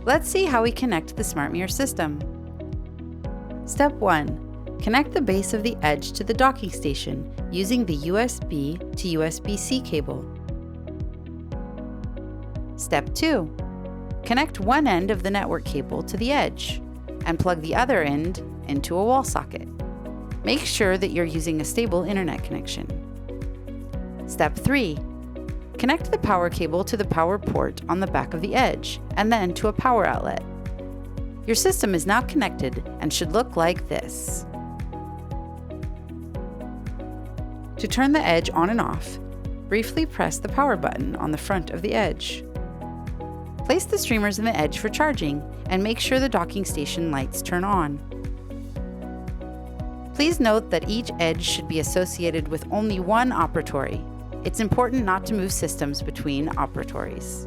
Let's see how we connect the SmartMirror system. Step 1. Connect the base of the edge to the docking station using the USB to USB-C cable. Step 2. Connect one end of the network cable to the edge and plug the other end into a wall socket. Make sure that you're using a stable internet connection. Step 3. Connect the power cable to the power port on the back of the edge and then to a power outlet. Your system is now connected and should look like this. To turn the edge on and off, briefly press the power button on the front of the edge. Place the streamers in the edge for charging and make sure the docking station lights turn on. Please note that each edge should be associated with only one operatory. It's important not to move systems between operatories.